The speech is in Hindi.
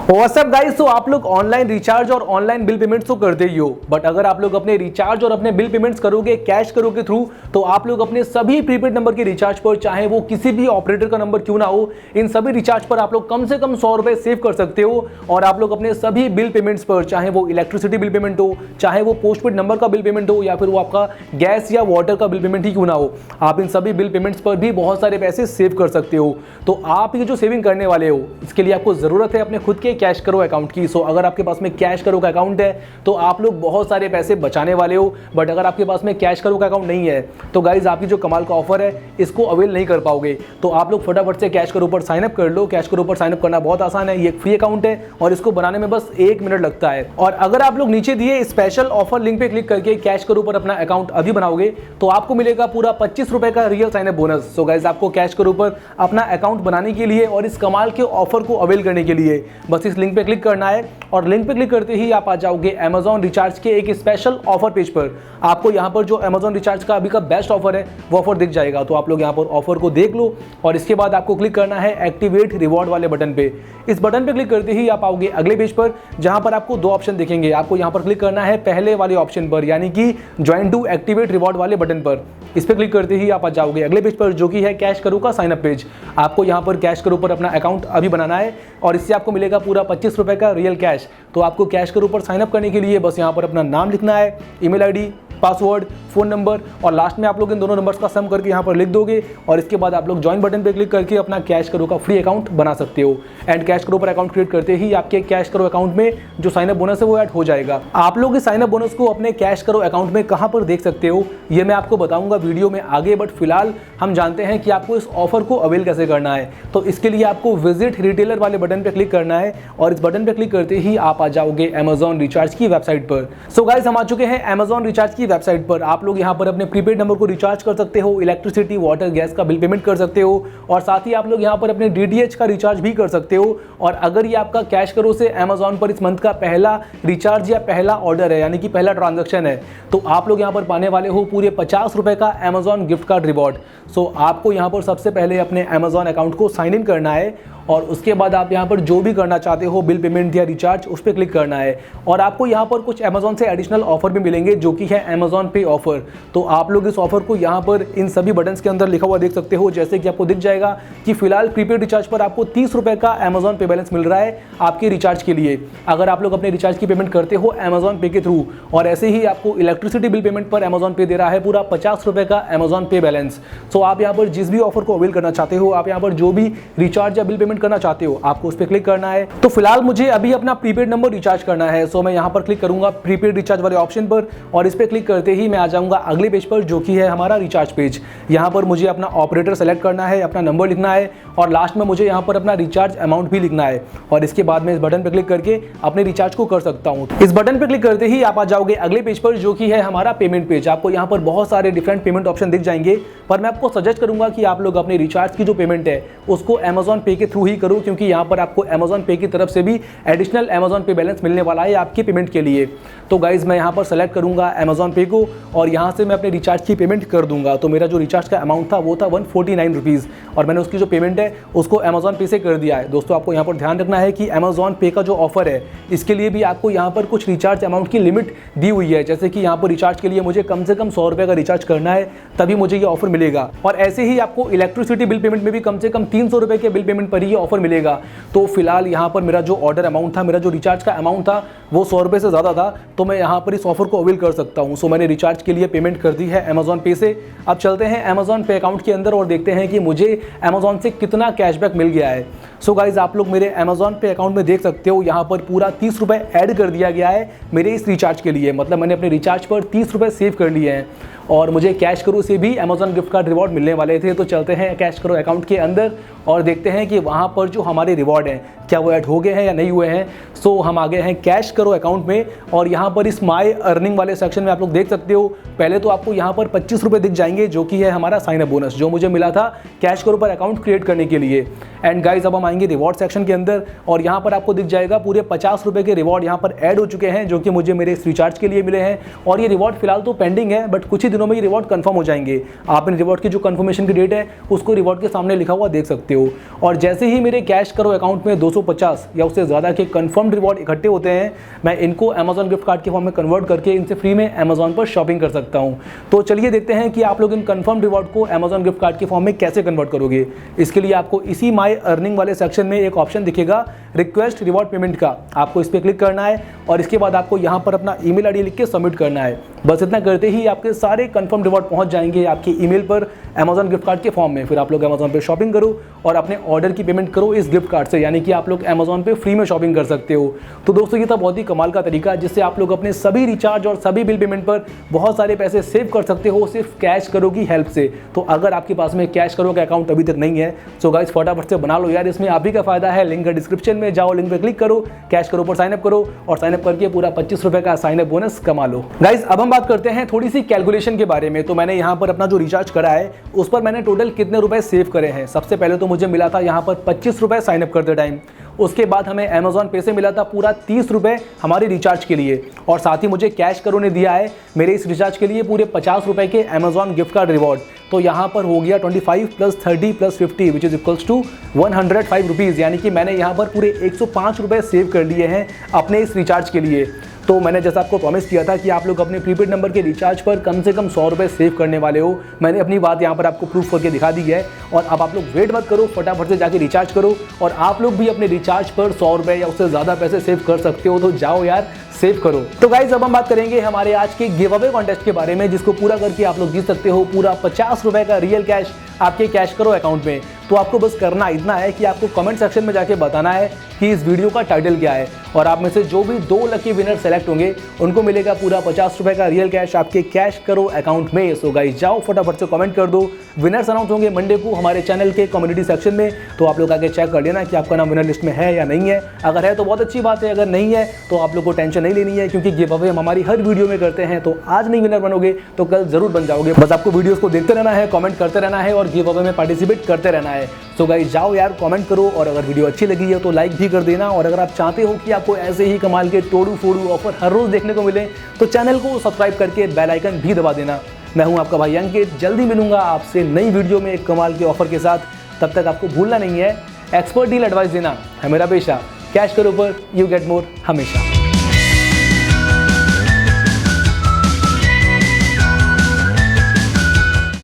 व्हाट्सअप गाइस, तो आप लोग ऑनलाइन रिचार्ज और ऑनलाइन बिल पेमेंट्स तो करते ही हो, बट अगर आप लोग अपने रिचार्ज और अपने बिल पेमेंट्स करोगे कैश करोगे थ्रू, तो आप लोग अपने सभी प्रीपेड नंबर के रिचार्ज पर, चाहे वो किसी भी ऑपरेटर का नंबर क्यों ना हो, इन सभी रिचार्ज पर आप लोग कम से कम 100 रुपए सेव कर सकते हो। और आप लोग अपने सभी बिल पेमेंट्स पर, चाहे वो इलेक्ट्रिसिटी बिल पेमेंट हो, चाहे वो पोस्टपेड नंबर का बिल पेमेंट हो, या फिर वो आपका गैस या वाटर का बिल पेमेंट ही क्यों ना हो, आप इन सभी बिल पेमेंट्स पर भी बहुत सारे पैसे सेव कर सकते हो। तो आप ये जो सेविंग करने वाले हो, इसके लिए आपको जरूरत है अपने खुद के कैश करो अकाउंट की। सो अगर आपके पास में कैश करो का अकाउंट है तो आप लोग बहुत सारे पैसे बचाने वाले हो, बट अगर आपके पास में कैश करो का अकाउंट नहीं है तो गाइज आपकी जो कमाल का ऑफर है इसको अवेल नहीं कर पाओगे। तो आप लोग फटाफट से कैश करो पर साइन अप कर लो। कैश करो पर साइन अप करना बहुत आसान है, ये एक फ्री अकाउंट है और इसको बनाने में बस 1 मिनट लगता है। और अगर आप लोग नीचे दिए स्पेशल ऑफर लिंक पे क्लिक करके कैश करो पर अपना अकाउंट अभी बनाओगे तो आपको मिलेगा पूरा 25 रुपए का real sign up bonus. So guys आपको कैश करो पर अपना अकाउंट बनाने के लिए और इस कमाल के ऑफर को अवेल करने के लिए बस इस लिंक पे क्लिक करना है, और लिंक पे क्लिक करते ही आप आ जाओगे Amazon रिचार्ज के एक स्पेशल ऑफर पेज पर। आपको यहाँ पर जो Amazon रिचार्ज का अभी का बेस्ट ऑफर है वो ऑफर दिख जाएगा, तो आप लोग यहाँ पर ऑफर को देख लो और इसके बाद आपको क्लिक करना है एक्टिवेट रिवॉर्ड वाले बटन पे। इस बटन पे क्लिक करते ही आप आओगे अगले पेज पर, जहाँ पर आपको 2 ऑप्शन दिखेंगे। आपको यहाँ पर क्लिक करना है पहले वाले ऑप्शन पर, यानी कि ज्वाइन टू एक्टिवेट रिवॉर्ड वाले बटन पर। इस पर क्लिक करते ही आप आ जाओगे अगले पेज पर, जो कि है कैश करो का साइन अप पेज। आपको यहाँ पर कैश करो पर अपना अकाउंट अभी बनाना है और इससे आपको मिलेगा पूरा 25 रुपए का रियल कैश। तो आपको कैश करो पर साइन अप करने के लिए बस यहाँ पर अपना नाम लिखना है, email ID, password, phone number, और लास्ट में आप लोग इन दोनों नंबर्स का सम करके यहाँ पर लिख दोगे। और इसके बाद आप लोग ज्वाइन बटन पे क्लिक करके अपना कैश करो का फ्री अकाउंट बना सकते हो। एंड कैश करो पर अकाउंट क्रिएट करते ही आपके कैश करो अकाउंट में जो साइन अप बोनस है वो ऐड हो जाएगा। आप लोग इस साइन अप बोनस को अपने कैश करो अकाउंट में कहाँ पर देख सकते हो ये मैं आपको बताऊंगा वीडियो में आगे, बट फिलहाल हम जानते हैं कि आपको इस ऑफर को अवेल कैसे करना है। तो इसके लिए आपको विजिट रिटेलर वाले बटन पे क्लिक करना है और इस बटन पे क्लिक करते ही आप आ जाओगे Amazon रिचार्ज की वेबसाइट पर। सो गाइस हम आ चुके हैं Amazon रिचार्ज की वेबसाइट पर। आप लोग यहाँ पर अपने प्रीपेड नंबर को रिचार्ज कर सकते हो, इलेक्ट्रिसिटी, वाटर, गैस का बिल पेमेंट कर सकते हो, और साथ ही आप लोग यहाँ पर अपने DTH का रिचार्ज भी कर सकते हो। और अगर ये आपका कैश करो से Amazon पर इस मंथ का पहला रिचार्ज या पहला ऑर्डर है, यानी कि पहला ट्रांजैक्शन है, तो आप लोग यहाँ पर पाने वाले हो पूरे 50 रुपए का Amazon गिफ्ट कार्ड रिवॉर्ड। सो आपको यहाँ पर सबसे पहले अपने Amazon अकाउंट को साइन इन करना है और उसके बाद आप यहाँ पर जो भी करना चाहते हो, बिल पेमेंट या रिचार्ज, उस पर क्लिक करना है। और आपको यहाँ पर कुछ Amazon से एडिशनल ऑफर भी मिलेंगे, जो कि है Amazon पे ऑफर। तो आप लोग इस ऑफर को यहाँ पर इन सभी बटन्स के अंदर लिखा हुआ देख सकते हो, जैसे कि आपको दिख जाएगा कि फिलहाल प्रीपेड रिचार्ज पर आपको 30 रुपए का Amazon पे बैलेंस मिल रहा है आपके रिचार्ज के लिए, अगर आप लोग अपने रिचार्ज की पेमेंट करते हो Amazon पे के थ्रू। और ऐसे ही आपको इलेक्ट्रिसिटी बिल पेमेंट पर Amazon पे दे रहा है पूरा 50 रुपए का Amazon पे बैलेंस। सो आप यहाँ पर जिस भी ऑफर को अवेल करना चाहते हो, आप यहाँ पर जो भी रिचार्ज या बिल पेमेंट करना चाहते हो, आपको उस पर क्लिक करना है। तो फिलहाल मुझे अभी अपना प्रीपेड नंबर रिचार्ज करना है, सो मैं यहाँ पर क्लिक करूंगा प्रीपेड रिचार्ज वाले ऑप्शन पर, और इस पर क्लिक करते ही मैं आ जाऊंगा अगले पेज पर, जो कि है हमारा रिचार्ज पेज। यहाँ पर मुझे अपना ऑपरेटर सेलेक्ट करना है, अपना नंबर लिखना है, और लास्ट में मुझे यहाँ पर अपना रिचार्ज अमाउंट भी लिखना है। और इसके बाद मैं इस बटन पर क्लिक करके अपने रिचार्ज को कर सकता हूँ। इस बटन पर क्लिक करते ही आप आ जाओगे अगले पेज पर, जो कि है हमारा पेमेंट पेज। आपको यहाँ पर बहुत सारे डिफरेंट पेमेंट ऑप्शन दिख जाएंगे, पर मैं आपको सजेस्ट करूंगा कि आप लोग अपने रिचार्ज की जो पेमेंट है उसको Amazon पे के थ्रू ही करो, क्योंकि यहाँ पर आपको Amazon पे की तरफ से भी एडिशनल Amazon पे बैलेंस मिलने वाला है आपकी पेमेंट के लिए। तो गाइज मैं यहाँ पर सेलेक्ट करूंगा Amazon पे को, और यहाँ से मैं अपने रिचार्ज की पेमेंट कर दूंगा। तो मेरा जो रिचार्ज का अमाउंट था वो था 149 रुपीज़, और मैंने उसकी जो पेमेंट है उसको Amazon पे से कर दिया है। दोस्तों आपको यहाँ पर ध्यान रखना है कि Amazon पे का जो ऑफर है इसके लिए भी आपको यहाँ पर कुछ रिचार्ज अमाउंट की लिमिट दी हुई है, जैसे कि यहाँ पर रिचार्ज के लिए मुझे कम से कम 100 रुपये का रिचार्ज करना है तभी मुझे ये ऑफर मिलेगा। और ऐसे ही आपको इलेक्ट्रिसिटी बिल पेमेंट में भी कम से कम 300 रुपये के बिल पेमेंट पर ही ऑफर मिलेगा। तो फिलहाल यहाँ पर मेरा जो ऑर्डर अमाउंट था, मेरा जो रिचार्ज का अमाउंट था वो 100 रुपये से ज़्यादा था, तो मैं यहाँ पर इस ऑफर को अवेल कर सकता हूँ। सो मैंने रिचार्ज के लिए पेमेंट कर दी है Amazon पे से। अब चलते हैं Amazon पे अकाउंट के अंदर और देखते हैं कि मुझे Amazon से कितना कैशबैक मिल गया है। सो गाइज आप लोग मेरे Amazon पे अकाउंट में देख सकते हो, यहाँ पर पूरा 30 रुपये ऐड कर दिया गया है मेरे इस रिचार्ज के लिए। मतलब मैंने अपने रिचार्ज पर 30 रुपये सेव कर लिए हैं, और मुझे कैश करो से भी Amazon गिफ्ट कार्ड रिवॉर्ड मिलने वाले थे। तो चलते हैं कैश करो अकाउंट के अंदर और देखते हैं कि वहाँ पर जो हमारे रिवॉर्ड हैं क्या वो ऐड हो गए हैं या नहीं हुए हैं। सो हम आ गए हैं कैश करो अकाउंट में, और यहाँ पर इस माई अर्निंग वाले सेक्शन में आप लोग देख सकते हो, पहले तो आपको यहाँ पर 25 रुपये दिख जाएंगे, जो कि है हमारा साइन अप बोनस जो मुझे मिला था कैश करो पर अकाउंट क्रिएट करने के लिए। एंड गाइज अब हम आएंगे रिवॉर्ड सेक्शन के अंदर, और यहाँ पर आपको दिख जाएगा पूरे 50 रुपये के रिवॉर्ड यहाँ पर ऐड हो चुके हैं, जो कि मुझे मेरे इस रिचार्ज के लिए मिले हैं। और ये रिवॉर्ड फिलहाल तो पेंडिंग है, बट कुछ ही दिनों में ये रिवॉर्ड कंफर्म हो जाएंगे। आप इन रिवॉर्ड की जो कंफर्मेशन की डेट है उसको रिवॉर्ड के सामने लिखा हुआ देख सकते हो। और जैसे ही मेरे कैश करो अकाउंट में 250 या उससे ज़्यादा के कंफर्म्ड रिवॉर्ड इकट्ठे होते हैं, मैं इनको अमेजॉन गिफ्ट कार्ड के फॉर्म में कन्वर्ट करके इनसे फ्री में अमेजॉन पर शॉपिंग कर सकता हूँ। तो चलिए देखते हैं कि आप लोग इन कंफर्म रिवॉर्ड को अमेजॉन गिफ्ट कार्ड के फॉर्म में कैसे कन्वर्ट करोगे। इसके लिए आपको इसी माई अर्निंग वाले सेक्शन में एक ऑप्शन दिखेगा रिक्वेस्ट रिवॉर्ड पेमेंट का, आपको इस पर क्लिक करना है और इसके बाद आपको यहाँ पर अपना ईमेल आईडी लिख के सबमिट करना है। बस इतना करते ही आपके सारे कंफर्म रिवॉर्ड पहुँच जाएंगे आपके ईमेल पर अमेजॉन गिफ्ट कार्ड के फॉर्म में। फिर आप लोग अमेजॉन पे शॉपिंग करो और अपने ऑर्डर की पेमेंट करो इस गिफ्ट कार्ड से, यानी कि आप लोग अमेजॉन पे फ्री में शॉपिंग कर सकते हो। तो दोस्तों ये तो बहुत ही कमाल का तरीका है जिससे आप लोग अपने सभी रिचार्ज और सभी बिल पेमेंट पर बहुत सारे पैसे सेव कर सकते हो सिर्फ कैश करो की हेल्प से। तो अगर आपके पास में कैश करो का अकाउंट अभी तक नहीं है तो गाइस फटाफट से बना लो यार, इसमें आप ही का फायदा है। लिंक डिस्क्रिप्शन में जाओ, लिंक पे क्लिक करो, कैश करो पर साइनअप करो और साइनअप करके पूरा 25 रुपए का साइनअप बोनस कमा लो। गाइस अब हम बात करते हैं थोड़ी सी कैलकुलेशन के बारे में। तो मैंने यहाँ पर अपना जो रिचार्ज करा है उस पर मैंने टोटल कितने रुपए सेव करे हैं। सबसे पहले तो मुझे मिला था यहाँ पर 25 रुपए साइनअप करते टाइम। उसके बाद हमें अमेजॉन पे से मिला था पूरा 30 रुपए हमारे रिचार्ज के लिए, और साथ ही मुझे कैश करो ने दिया है मेरे इस रिचार्ज के लिए पूरे 50 रुपए के अमेजॉन गिफ्ट कार्ड रिवॉर्ड। तो यहाँ पर हो गया 25 + 30 + 50 which is equals to 105 rupees, यानी कि मैंने यहाँ पर पूरे 105 रुपए सेव कर लिए हैं अपने इस रिचार्ज के लिए। तो मैंने जैसा आपको प्रॉमिस किया था कि आप लोग अपने प्रीपेड नंबर के रिचार्ज पर कम से कम 100 रुपये सेव करने वाले हो, मैंने अपनी बात यहाँ पर आपको प्रूफ करके दिखा दी है। और अब आप लोग वेट मत करो, फटाफट से जाके रिचार्ज करो और आप लोग भी अपने रिचार्ज पर 100 रुपये या उससे ज़्यादा पैसे सेव कर सकते हो। तो जाओ यार सेव करो। तो गाइज अब हम बात करेंगे हमारे आज के गिव अवे कॉन्टेस्ट के बारे में, जिसको पूरा करके आप लोग जीत सकते हो पूरा 50 रुपए का रियल कैश आपके कैश करो अकाउंट में। तो आपको बस करना इतना है कि आपको कमेंट सेक्शन में जाके बताना है कि इस वीडियो का टाइटल क्या है, और आप में से जो भी 2 लकी विनर सेलेक्ट होंगे उनको मिलेगा पूरा 50 रुपए का रियल कैश आपके कैश करो अकाउंट में। सो गाइज जाओ फटाफट से कमेंट कर दो। विनर्स अनाउंस होंगे मंडे को हमारे चैनल के कम्युनिटी सेक्शन में, तो आप लोग आगे चेक कर लेना कि आपका नाम विनर लिस्ट में है या नहीं है। अगर है तो बहुत अच्छी बात है, अगर नहीं है तो आप लोग को टेंशन नहीं लेनी है, क्योंकि गिव अवे हम हमारी हर वीडियो में करते हैं। तो आज नहीं विनर बनोगे तो कल जरूर बन जाओगे। बस आपको वीडियोस को देखते रहना है, कमेंट करते रहना है और गिव अवे में पार्टिसिपेट करते रहना है। सो गाइस जाओ यार कमेंट करो, और अगर वीडियो अच्छी लगी है तो लाइक भी कर देना। और अगर आप चाहते हो कि आपको ऐसे ही कमाल के टोडू फोड़ू ऑफर हर रोज देखने को मिले तो चैनल को सब्सक्राइब करके बेल आइकन भी दबा देना। मैं हूं आपका भाई अंकित, जल्दी मिलूंगा आपसे नई वीडियो में एक कमाल के ऑफर के साथ। तब तक आपको भूलना नहीं है एक्सपर्ट डील एडवाइस देना है मेरा पेशा। कैश करो पर यू गेट मोर हमेशा।